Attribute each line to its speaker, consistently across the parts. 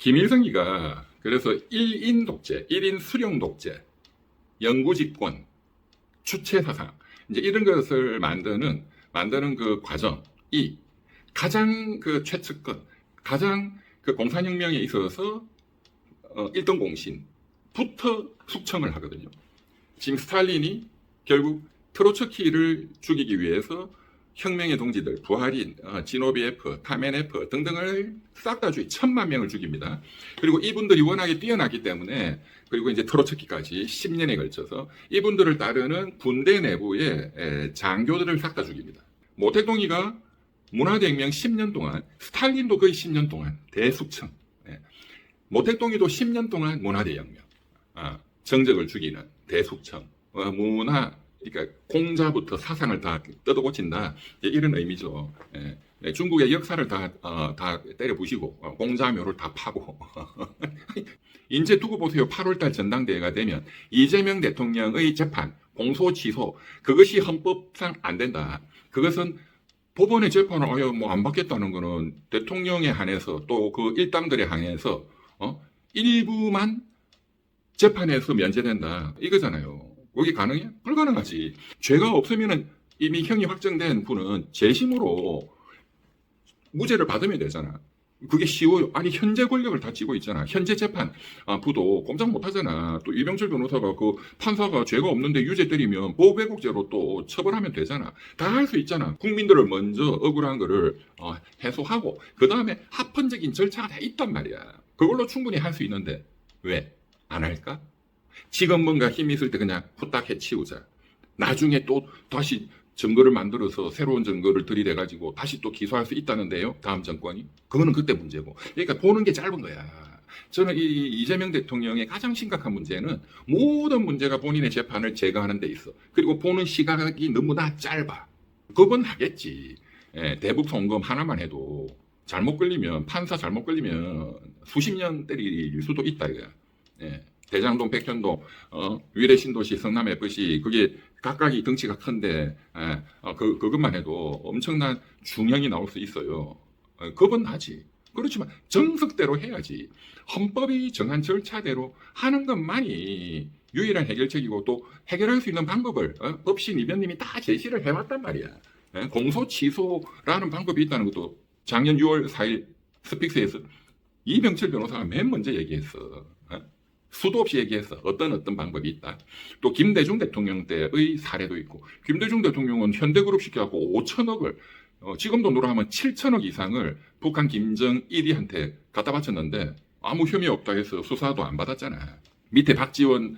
Speaker 1: 김일성이가 그래서 1인 독재, 1인 수령 독재, 영구집권, 주체사상, 이제 이런 것을 만드는 그 과정이 가장 그 최측근, 가장 그 공산혁명에 있어서 1등 공신부터 숙청을 하거든요. 지금 스탈린이 결국 트로츠키를 죽이기 위해서 혁명의 동지들, 부하린, 지노비에프, 카메네프 등등을 싹 다 죽이 1000만 명을 죽입니다. 그리고 이분들이 워낙에 뛰어나기 때문에 그리고 이제 트로츠키까지 10년에 걸쳐서 이분들을 따르는 군대 내부의 장교들을 싹 다 죽입니다. 모택동이가 문화대혁명 10년 동안, 스탈린도 거의 10년 동안 대숙청, 모택동이도 10년 동안 문화대혁명, 정적을 죽이는 대숙청, 그러니까 공자부터 사상을 다 뜯어고친다, 이런 의미죠. 중국의 역사를 다 때려부시고 공자묘를 다 파고 이제 두고 보세요. 8월달 전당대회가 되면 이재명 대통령의 재판, 공소 취소, 그것이 헌법상 안 된다. 그것은 법원의 재판을 뭐 안 받겠다는 거는 대통령에 한해서 또 그 일당들에 한해서 일부만 재판에서 면제된다 이거잖아요. 그게 가능해? 불가능하지. 죄가 없으면은 이미 형이 확정된 분은 재심으로 무죄를 받으면 되잖아. 그게 쉬워요. 아니 현재 권력을 다 쥐고 있잖아. 현재 재판 부도 꼼짝 못하잖아. 또 이병철 변호사가 그 판사가 죄가 없는데 유죄 때리면 보호왜곡죄로 또 처벌하면 되잖아. 다 할 수 있잖아. 국민들을 먼저 억울한 거를 해소하고 그 다음에 합헌적인 절차가 다 있단 말이야. 그걸로 충분히 할 수 있는데 왜 안 할까? 지금 뭔가 힘 있을 때 그냥 후딱 해치우자. 나중에 또 다시 증거를 만들어서 새로운 증거를 들이대가지고 다시 또 기소할 수 있다는데요. 다음 정권이. 그거는 그때 문제고. 그러니까 보는 게 짧은 거야. 저는 이 이재명 대통령의 가장 심각한 문제는 모든 문제가 본인의 재판을 제거하는 데 있어. 그리고 보는 시각이 너무나 짧아. 그건 하겠지. 대북 송금 하나만 해도 잘못 걸리면, 판사 잘못 걸리면 수십 년 때릴 수도 있다 이거야. 대장동, 백현동, 위례 신도시, 성남 FC 그게 각각이 덩치가 큰데 그것만 해도 엄청난 중형이 나올 수 있어요. 그건 하지. 그렇지만 정석대로 해야지. 헌법이 정한 절차대로 하는 것만이 유일한 해결책이고 또 해결할 수 있는 방법을 법신 이변님이 다 제시를 해왔단 말이야. 공소 취소라는 방법이 있다는 것도 작년 6월 4일 스픽스에서 이병철 변호사가 맨 먼저 얘기했어. 수도 없이 얘기했어. 어떤 방법이 있다. 또 김대중 대통령 때의 사례도 있고 김대중 대통령은 현대그룹 시켜갖고 5천억을 지금 돈으로 하면 7천억 이상을 북한 김정일이한테 갖다 바쳤는데 아무 혐의 없다 해서 수사도 안 받았잖아. 밑에 박지원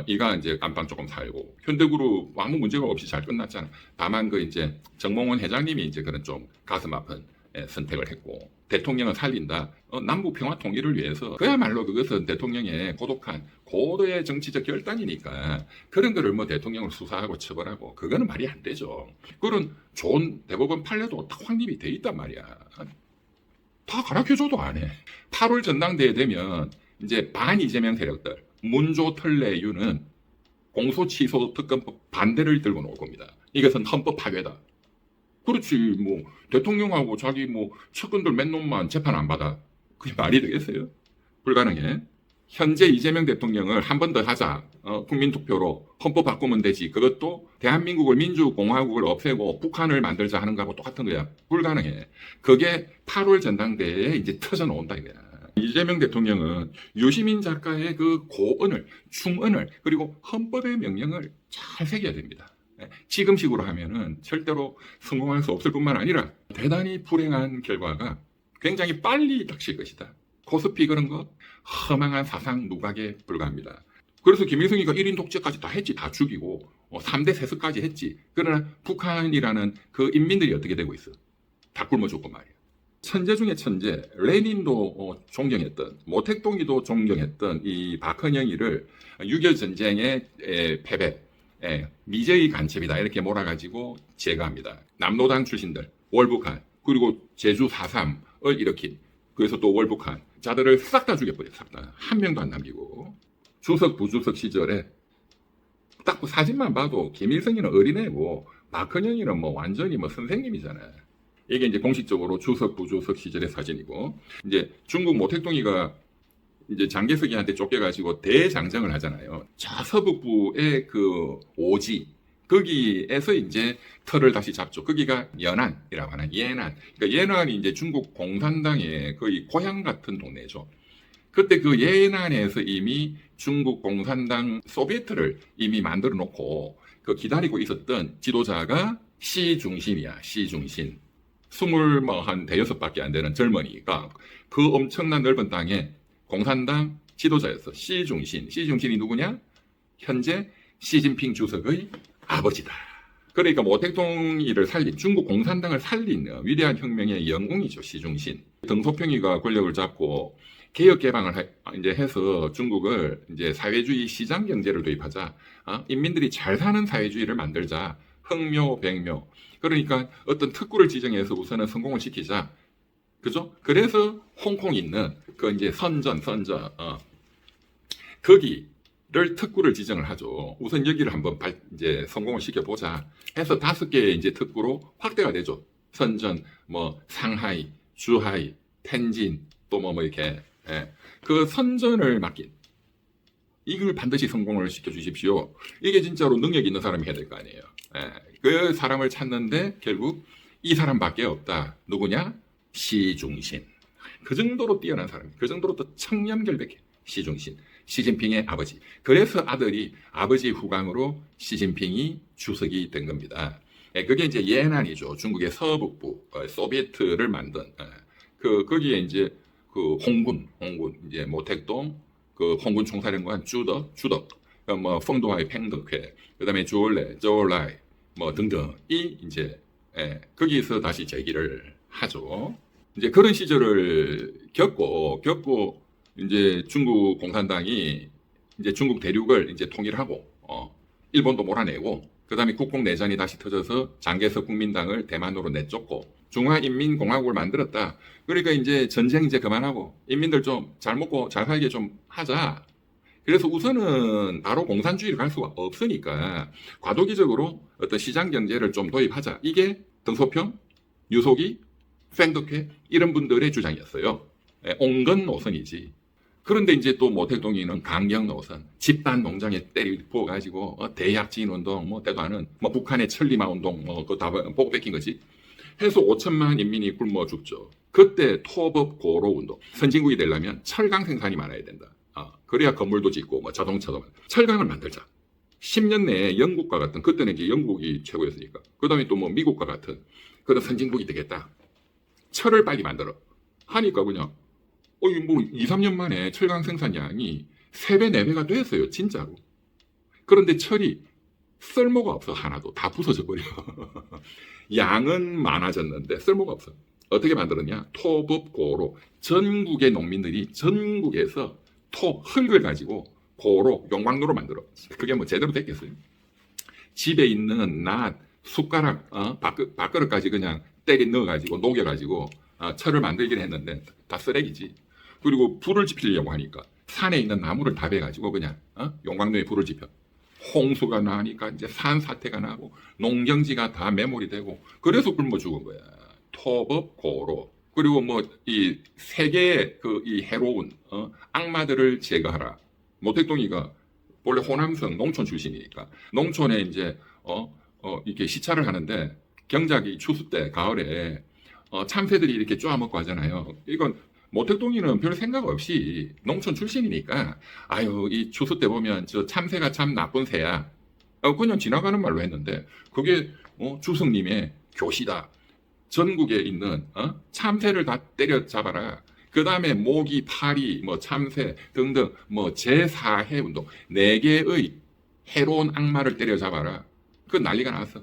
Speaker 1: 이가 이제 안방 조금 살고 현대그룹 아무 문제가 없이 잘 끝났잖아. 다만 그 이제 정몽원 회장님이 이제 그런 좀 가슴 아픈 선택을 했고 대통령은 살린다. 남북 평화 통일을 위해서 그야말로 그것은 대통령의 고독한 고도의 정치적 결단이니까 그런 거를 뭐 대통령을 수사하고 처벌하고 그거는 말이 안 되죠. 그런 좋은 대법원 판례도 다 확립이 돼 있단 말이야. 다 가르쳐줘도 안 해. 8월 전당대회 되면 이제 반 이재명 세력들 문조 특례유는 공소취소 특검법 반대를 들고 나올 겁니다. 이것은 헌법 파괴다. 그렇지, 뭐 대통령하고 자기 뭐 측근들 맨 놈만 재판 안 받아. 그게 말이 되겠어요? 불가능해. 현재 이재명 대통령을 한 번 더 하자. 국민투표로 헌법 바꾸면 되지. 그것도 대한민국을 민주공화국을 없애고 북한을 만들자 하는 거하고 똑같은 거야. 불가능해. 그게 8월 전당대회에 이제 터져 나온다 이거야. 이재명 대통령은 유시민 작가의 그 고언을, 충언을 그리고 헌법의 명령을 잘 새겨야 됩니다. 지금식으로 하면은 절대로 성공할 수 없을 뿐만 아니라 대단히 불행한 결과가 굉장히 빨리 닥칠 것이다. 코스피 그런 거 허망한 사상 누각에 불과합니다. 그래서 김일성이가 1인 독재까지 다 했지. 다 죽이고 3대 세습까지 했지. 그러나 북한이라는 그 인민들이 어떻게 되고 있어? 다 굶어 죽고 말이야. 천재 중에 천재, 레닌도 존경했던, 모택동이도 존경했던 이 박헌영이를 6.25 전쟁의 패배, 미제의 간첩이다 이렇게 몰아가지고 제거합니다. 남로당 출신들, 월북한, 그리고 제주 4.3을 일으킨, 그래서 또 월북한 자들을 싹 다 죽여버려요. 싹 다. 한 명도 안 남기고. 주석, 부주석 시절에 딱 사진만 봐도 김일성이는 어린애고 박헌영이는 뭐 완전히 뭐 선생님이잖아. 이게 이제 공식적으로 주석, 부주석 시절의 사진이고, 이제 중국 모택동이가 이제 장개석이한테 쫓겨가지고 대장정을 하잖아요. 저 서북부의 그 오지, 거기에서 이제 터를 다시 잡죠. 거기가 연안이라고 하는 예난. 그러니까 예난이 이제 중국 공산당의 거의 고향 같은 동네죠. 그때 그 예난에서 이미 중국 공산당 소비에트를 이미 만들어 놓고 그 기다리고 있었던 지도자가 시중신이야. 시중신. 20한 대여섯밖에 안 되는 젊은이가 그 엄청난 넓은 땅에 공산당 지도자였어. 시중신. 시중신이 누구냐? 현재 시진핑 주석의 아버지다. 그러니까 모택동이를 살린, 중국 공산당을 살린 위대한 혁명의 영웅이죠. 시중신. 덩소평이가 권력을 잡고 개혁 개방을 이제 해서 중국을 이제 사회주의 시장 경제를 도입하자. 인민들이 잘 사는 사회주의를 만들자. 흥묘, 백묘. 그러니까 어떤 특구를 지정해서 우선은 성공을 시키자. 그죠? 그래서 홍콩 있는 그 이제 선전 거기를 특구를 지정을 하죠. 우선 여기를 한번 이제 성공을 시켜보자 해서 5개의 이제 특구로 확대가 되죠. 선전, 뭐 상하이, 주하이, 텐진, 또 뭐 이렇게 그 선전을 맡긴 이걸 반드시 성공을 시켜주십시오. 이게 진짜로 능력 있는 사람이 해야 될 거 아니에요. 그 사람을 찾는데 결국 이 사람밖에 없다. 누구냐? 시중신. 그 정도로 뛰어난 사람, 그 정도로 또 청렴결백해. 시중신, 시진핑의 아버지. 그래서 아들이 아버지 후광으로 시진핑이 주석이 된 겁니다. 그게 이제 예난이죠. 중국의 서북부 소비에트를 만든 거기에 이제 그 홍군 이제 모택동 그 홍군 총사령관 주덕 뭐 펑도하이 팽덕회 그다음에 조올라이 뭐 등등이 이제 거기서 다시 재기를 하죠. 이제 그런 시절을 겪고 이제 중국 공산당이 이제 중국 대륙을 이제 통일하고 일본도 몰아내고 그다음에 국공 내전이 다시 터져서 장개석 국민당을 대만으로 내쫓고 중화인민공화국을 만들었다. 그러니까 이제 전쟁 이제 그만하고 인민들 좀 잘 먹고 잘 살게 좀 하자. 그래서 우선은 바로 공산주의를 갈 수가 없으니까 과도기적으로 어떤 시장 경제를 좀 도입하자. 이게 덩소평, 유속이, 팽덕회 이런 분들의 주장이었어요. 온건 노선이지. 그런데 이제 또 모택동이는 강경 노선, 집단 농장에 때리 부어가지고 대약진 운동, 뭐 때도 않은 뭐 북한의 천리마 운동, 뭐 그거 다 보고 뺏긴 거지. 해서 5천만 인민이 굶어 죽죠. 그때 토법 고로 운동. 선진국이 되려면 철강 생산이 많아야 된다. 그래야 건물도 짓고 뭐 자동차도 철강을 만들자. 10년 내에 영국과 같은 그때는 이제 영국이 최고였으니까. 그다음에 또 뭐 미국과 같은 그런 선진국이 되겠다. 철을 빨리 만들어. 하니까 그냥 뭐 2, 3년 만에 철강 생산량이 3배, 4배가 됐어요. 진짜로. 그런데 철이 쓸모가 없어. 하나도. 다 부서져 버려. 양은 많아졌는데 쓸모가 없어. 어떻게 만들었냐? 토법고로. 전국의 농민들이 전국에서 흙을 가지고 고로, 용광로로 만들어. 그게 뭐 제대로 됐겠어요? 집에 있는 낫, 숟가락, 밥그릇까지 그냥 때리 넣어가지고 녹여가지고 철을 만들긴 했는데 다 쓰레기지. 그리고 불을 지피려고 하니까 산에 있는 나무를 다 베가지고 그냥 용광로에 불을 지펴. 홍수가 나니까 이제 산사태가 나고 농경지가 다 매몰이 되고 그래서 굶어 죽은 거야. 토법 고로. 그리고 뭐 이 세계의 그 이 해로운 악마들을 제거하라. 모택동이가 원래 호남성 농촌 출신이니까 농촌에 이제 이렇게 시찰을 하는데 경작이 추수 때 가을에 참새들이 이렇게 쪼아먹고 하잖아요. 이건 모택동이는 별 생각 없이 농촌 출신이니까 아유 이 추수 때 보면 저 참새가 참 나쁜 새야. 그냥 지나가는 말로 했는데 그게 주석님의 교시다. 전국에 있는 참새를 다 때려잡아라. 그 다음에 모기, 파리, 뭐 참새 등등 뭐 제4해 운동 4개의 해로운 악마를 때려잡아라. 그 난리가 났어.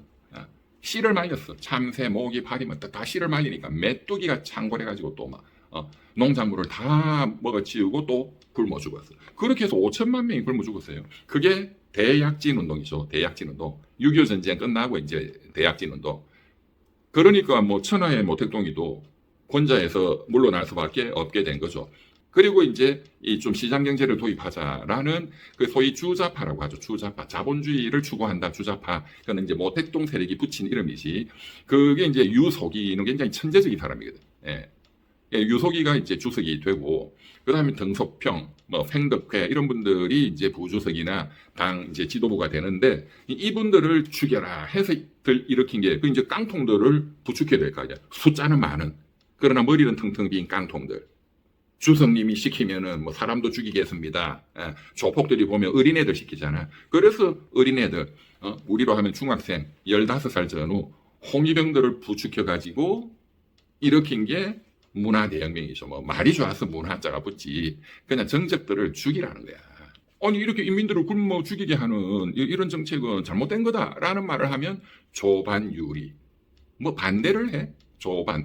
Speaker 1: 씨를 말렸어. 참새, 모기, 파리 뭐 다 씨를 말리니까 메뚜기가 창궐해가지고 또 막 농작물을 다 먹어치우고 또 굶어 죽었어. 그렇게 해서 5천만 명이 굶어 죽었어요. 그게 대약진 운동이죠. 대약진 운동. 6.25 전쟁 끝나고 이제 대약진 운동. 그러니까 뭐 천하의 모택동이도 권좌에서 물러날 수밖에 없게 된 거죠. 그리고 이제 이 좀 시장 경제를 도입하자라는 그 소위 주자파라고 하죠. 주자파. 자본주의를 추구한다. 주자파. 그는 이제 모택동 세력이 붙인 이름이지. 그게 이제 유석이는 굉장히 천재적인 사람이거든. 예. 예, 유석이가 이제 주석이 되고, 그 다음에 등소평, 뭐 팽덕회 이런 분들이 이제 부주석이나 당 이제 지도부가 되는데, 이분들을 죽여라 해서 일으킨 게 그 이제 깡통들을 부축해야 될 거 아니야. 숫자는 많은, 그러나 머리는 텅텅 빈 깡통들. 주석님이 시키면은 뭐 사람도 죽이겠습니다. 예, 조폭들이 보면 어린애들 시키잖아. 그래서 어린애들, 우리로 하면 중학생 15살 전후 홍위병들을 부추겨가지고 일으킨 게 문화대혁명이죠. 뭐 말이 좋아서 문화자가 붙지. 그냥 정적들을 죽이라는 거야. 아니 이렇게 인민들을 굶어 죽이게 하는 이런 정책은 잘못된 거다라는 말을 하면 조반유리. 뭐 반대를 해.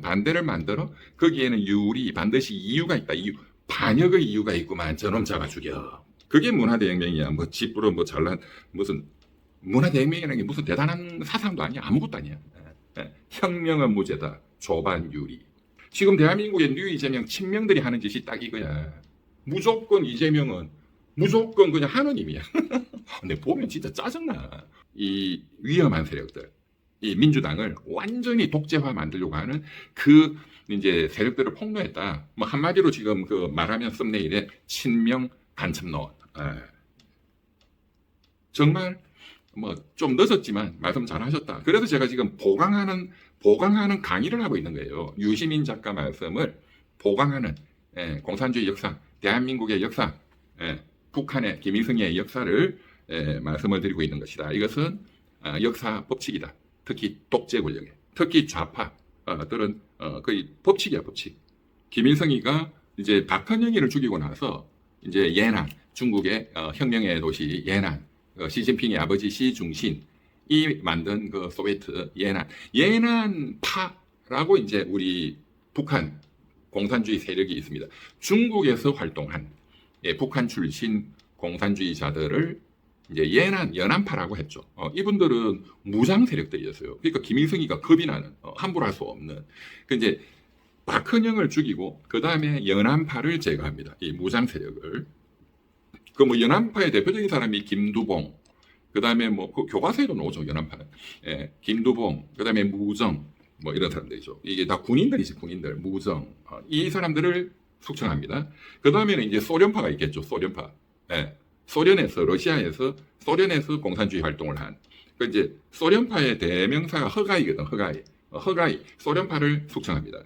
Speaker 1: 반대를 만들어 거기에는 유리 반드시 이유가 있다. 이유 반역의 이유가 있구만. 저놈 잡아 죽여. 그게 문화대혁명이야. 뭐 지부러 뭐 잘난 무슨 문화대혁명이라는 게 무슨 대단한 사상도 아니야. 아무것도 아니야. 혁명은 무죄다. 조반유리. 지금 대한민국의 뉴 이재명 친명들이 하는 짓이 딱 이거야. 무조건 이재명은 무조건 그냥 하느님이야. 근데 보면 진짜 짜증나. 이 위험한 세력들. 이 민주당을 완전히 독재화 만들려고 하는 그 이제 세력들을 폭로했다. 뭐 한마디로 지금 그 말하면 썸네일에 친명 간첩노. 정말 뭐 좀 늦었지만 말씀 잘하셨다. 그래서 제가 지금 보강하는 강의를 하고 있는 거예요. 유시민 작가 말씀을 보강하는 공산주의 역사, 대한민국의 역사, 북한의 김일성의 역사를 말씀을 드리고 있는 것이다. 이것은 역사 법칙이다. 특히 독재 권력에, 특히 좌파들은 거의 법칙이야, 법칙. 김일성이가 이제 박헌영이를 죽이고 나서 이제 예난, 중국의 혁명의 도시 예난, 시진핑의 아버지 시중신이 만든 그 소비에트 예난파라고 이제 우리 북한 공산주의 세력이 있습니다. 중국에서 활동한 북한 출신 공산주의자들을 이제 연안파라고 했죠. 이분들은 무장 세력들이었어요. 그러니까 김일성이가 겁이 나는, 함부로 할 수 없는. 그 이제 박헌영을 죽이고 그 다음에 연안파를 제거합니다. 이 무장 세력을. 그 뭐 연안파의 대표적인 사람이 김두봉. 그 다음에 뭐 그 교과서에도 나오죠. 연안파는. 김두봉. 그 다음에 무정. 뭐 이런 사람들이죠. 이게 다 군인들이지, 군인들. 무정. 이 사람들을 숙청합니다. 그 다음에는 이제 소련파가 있겠죠. 소련파. 러시아에서 소련에서 공산주의 활동을 한. 그 이제 소련파의 대명사가 허가이거든. 허가이. 소련파를 숙청합니다.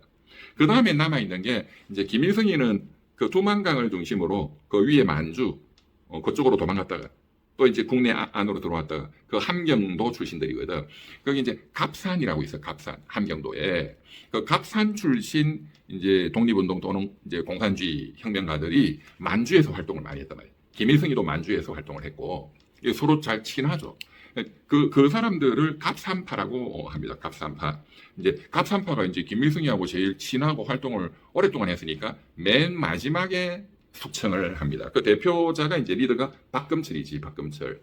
Speaker 1: 그 다음에 남아 있는 게 이제 김일성이는 그 두만강을 중심으로 그 위에 만주 그쪽으로 도망갔다가 또 이제 국내 안으로 들어왔다가 그 함경도 출신들이거든. 거기 이제 갑산이라고 있어. 갑산 함경도에 그 갑산 출신 이제 독립운동 또는 이제 공산주의 혁명가들이 만주에서 활동을 많이 했단 말이야. 김일성이도 만주에서 활동을 했고 서로 잘 친하죠. 그 사람들을 갑산파라고 합니다. 갑산파. 이제 갑산파가 이제 김일성이하고 제일 친하고 활동을 오랫동안 했으니까 맨 마지막에 숙청을 합니다. 그 대표자가 이제 리더가 박금철이지, 박금철.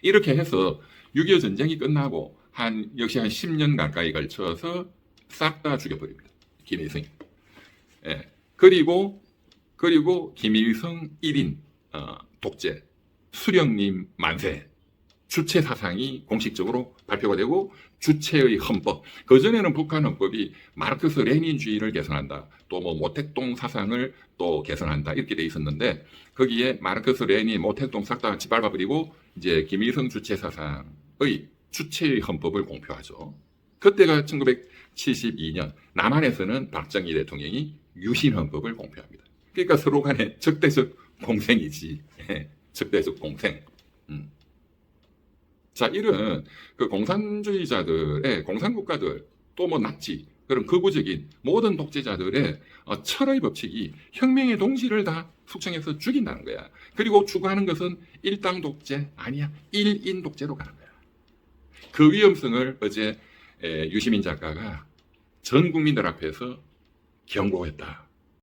Speaker 1: 이렇게 해서 6.25 전쟁이 끝나고 역시 한 10년 가까이 걸쳐서 싹 다 죽여버립니다. 김일성이. 그리고 김일성 1인 독재, 수령님 만세, 주체 사상이 공식적으로 발표가 되고 주체의 헌법. 그전에는 북한 헌법이 마르크스 레닌주의를 개선한다. 또 뭐 모택동 사상을 또 개선한다. 이렇게 돼 있었는데 거기에 마르크스 레닌, 모택동 싹 다 짓밟아버리고 이제 김일성 주체 사상의 주체의 헌법을 공표하죠. 그때가 1972년 남한에서는 박정희 대통령이 유신 헌법을 공표합니다. 그러니까 서로 간에 적대적 공생이지. 적대적 공생. 자, 이런 그 공산주의자들의 공산국가들 또 뭐 나치 그런 극우적인 모든 독재자들의 철의 법칙이 혁명의 동지를 다 숙청해서 죽인다는 거야. 그리고 추구하는 것은 일당 독재 아니야. 1인 독재로 가는 거야. 그 위험성을 어제 유시민 작가가 전 국민들 앞에서 경고했다.